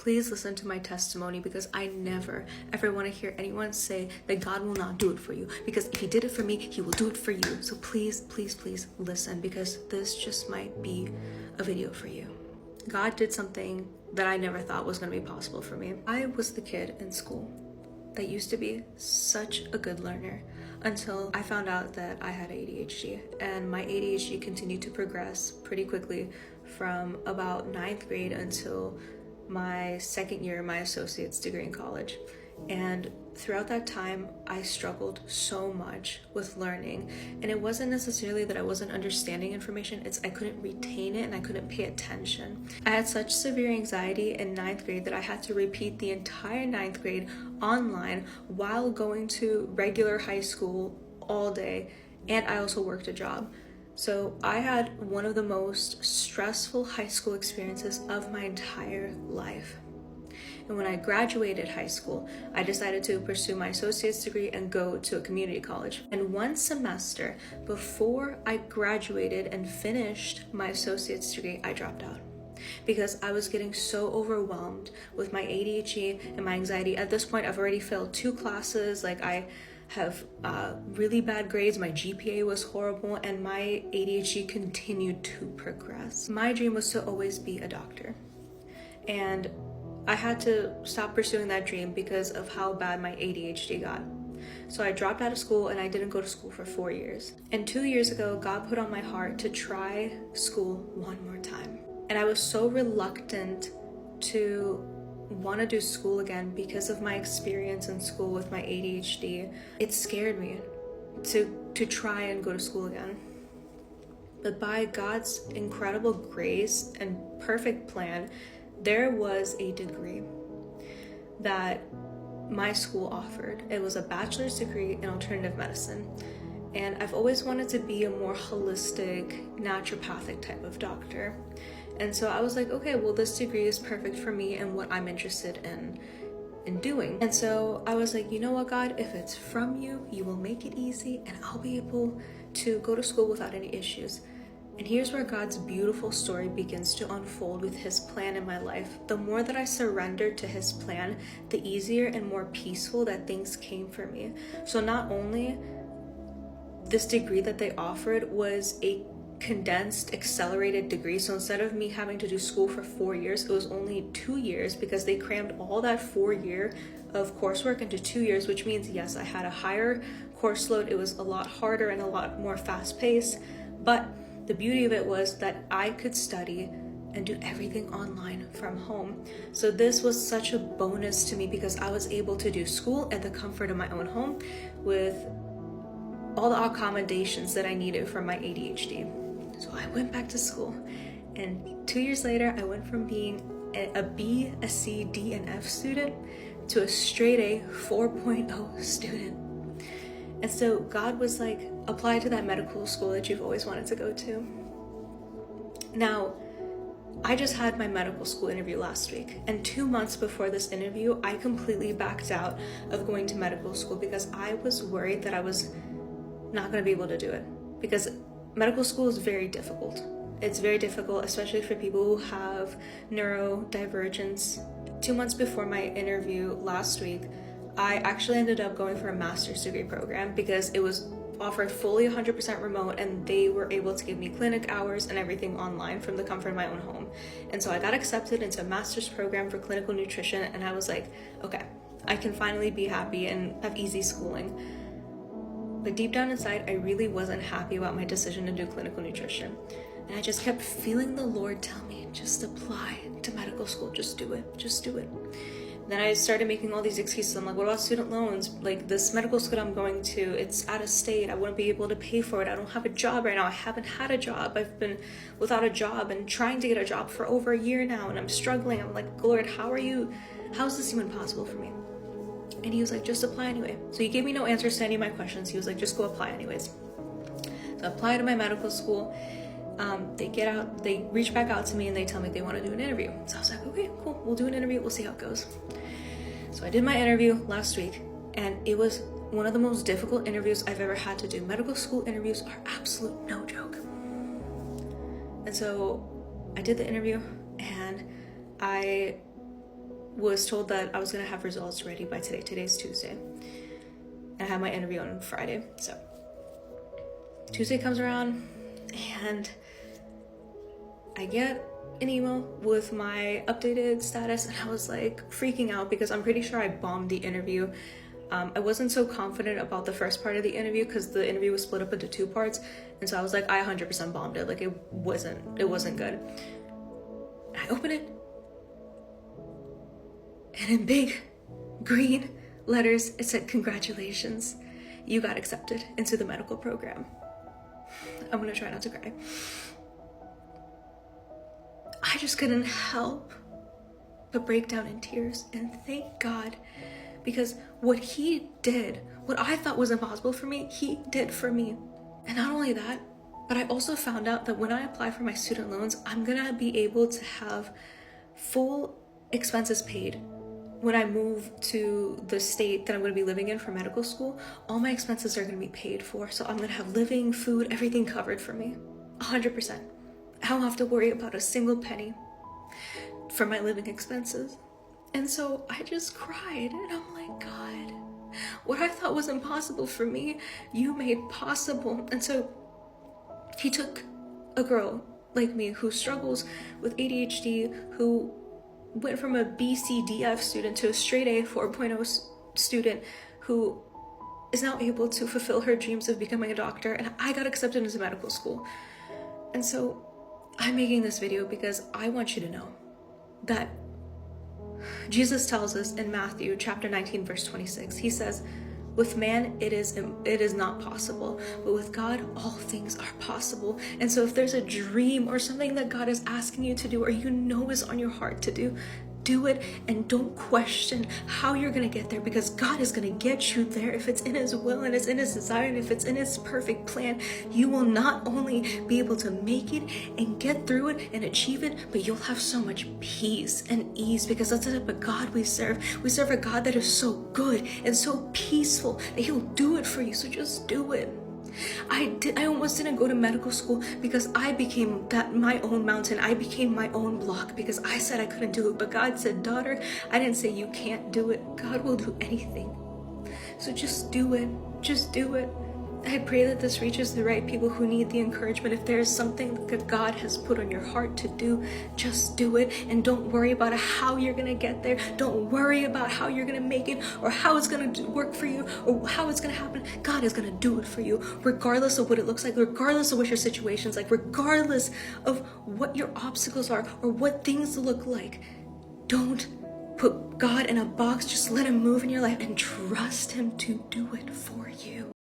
Please listen to my testimony, because I never ever want to hear anyone say that God will not do it for you, because if he did it for me, he will do it for you. So please, please, please listen, because this just might be a video for you. God did something that I never thought was going to be possible for me. I was the kid in school that used to be such a good learner until I found out that I had ADHD, and my ADHD continued to progress pretty quickly from about 9th grade until my second year of my associate's degree in college. And throughout that time, I struggled so much with learning. And it wasn't necessarily that I wasn't understanding information, it's I couldn't retain it and I couldn't pay attention. I had such severe anxiety in 9th grade that I had to repeat the entire 9th grade online while going to regular high school all day. And I also worked a job. So I had one of the most stressful high school experiences of my entire life. And when I graduated high school, I decided to pursue my associate's degree and go to a community college. And one semester before I graduated and finished my associate's degree, I dropped out because I was getting so overwhelmed with my ADHD and my anxiety. At this point, I've already failed 2 classes. I have really bad grades, my GPA was horrible, and my ADHD continued to progress. My dream was to always be a doctor, and I had to stop pursuing that dream because of how bad my ADHD got. So I dropped out of school and I didn't go to school for 4 years. And 2 years ago, God put on my heart to try school one more time. And I was so reluctant to want to do school again because of my experience in school with my ADHD. It scared me to try and go to school again. But by God's incredible grace and perfect plan, there was a degree that my school offered. It was a bachelor's degree in alternative medicine. And I've always wanted to be a more holistic, naturopathic type of doctor. And so I was like, okay, well, this degree is perfect for me and what I'm interested in doing. And so I was like, you know what, God, if it's from you, you will make it easy and I'll be able to go to school without any issues. And here's where God's beautiful story begins to unfold with his plan in my life. The more that I surrendered to his plan, the easier and more peaceful that things came for me. So not only this degree that they offered was a condensed, accelerated degree. So instead of me having to do school for 4 years, it was only 2 years because they crammed all that 4 year of coursework into 2 years, which means, yes, I had a higher course load. It was a lot harder and a lot more fast paced. But the beauty of it was that I could study and do everything online from home. So this was such a bonus to me because I was able to do school at the comfort of my own home with all the accommodations that I needed for my ADHD. So I went back to school, and 2 years later, I went from being a B, a C, D, and F student to a straight A 4.0 student. And so God was like, apply to that medical school that you've always wanted to go to. Now, I just had my medical school interview last week, and 2 months before this interview, I completely backed out of going to medical school because I was worried that I was not going to be able to do it, because medical school is very difficult. It's very difficult, especially for people who have neurodivergence. 2 months before my interview last week, I actually ended up going for a master's degree program because it was offered fully 100% remote, and they were able to give me clinic hours and everything online from the comfort of my own home. And so I got accepted into a master's program for clinical nutrition, and I was like, okay, I can finally be happy and have easy schooling. But deep down inside, I really wasn't happy about my decision to do clinical nutrition. And I just kept feeling the Lord tell me, just apply to medical school, just do it, just do it. Then I started making all these excuses. I'm like, what about student loans? Like, this medical school I'm going to, it's out of state. I wouldn't be able to pay for it. I don't have a job right now. I haven't had a job. I've been without a job and trying to get a job for over a year now, and I'm struggling. I'm like, Lord, how is this even possible for me? And he was like, just apply anyway. So he gave me no answers to any of my questions. He was like, just go apply anyways. So I applied to my medical school. They reach back out to me and they tell me they want to do an interview. So I was like, okay, cool, we'll do an interview, we'll see how it goes. So I did my interview last week, and it was one of the most difficult interviews I've ever had to do. Medical school interviews are absolute no joke. And so I did the interview, and I was told that I was gonna have results ready by today. Today's Tuesday. I have my interview on Friday. So Tuesday comes around and I get an email with my updated status, and I was like freaking out because I'm pretty sure I bombed the interview. I wasn't so confident about the first part of the interview because the interview was split up into 2 parts, and so I was like, I 100% bombed it. Like it wasn't good. I open it, and in big green letters it said, "Congratulations, you got accepted into the medical program." I'm gonna try not to cry. I just couldn't help but break down in tears and thank God, because what he did, what I thought was impossible for me, he did for me. And not only that, but I also found out that when I apply for my student loans, I'm gonna be able to have full expenses paid. When I move to the state that I'm gonna be living in for medical school, all my expenses are gonna be paid for. So I'm gonna have living, food, everything covered for me, 100%. I don't have to worry about a single penny for my living expenses. And so I just cried, and I'm like, God, what I thought was impossible for me, you made possible. And so he took a girl like me who struggles with ADHD, who went from a BCDF student to a straight A 4.0 student, who is now able to fulfill her dreams of becoming a doctor, and I got accepted into medical school. And so I'm making this video because I want you to know that Jesus tells us in Matthew chapter 19, verse 26, he says, with man, it is not possible, but with God, all things are possible. And so if there's a dream or something that God is asking you to do, or you know is on your heart to do it, and don't question how you're going to get there, because God is going to get you there if it's in his will and it's in his desire and if it's in his perfect plan. You will not only be able to make it and get through it and achieve it, but you'll have so much peace and ease, because that's the type of God we serve. We serve a God that is so good and so peaceful that he'll do it for you. So just do it. I almost didn't go to medical school because I became my own mountain. I became my own block because I said I couldn't do it. But God said, daughter, I didn't say you can't do it. God will do anything. So just do it. Just do it. I pray that this reaches the right people who need the encouragement. If there is something that God has put on your heart to do, just do it. And don't worry about how you're going to get there. Don't worry about how you're going to make it, or how it's going to work for you, or how it's going to happen. God is going to do it for you, regardless of what it looks like, regardless of what your situation's like, regardless of what your obstacles are or what things look like. Don't put God in a box. Just let him move in your life and trust him to do it for you.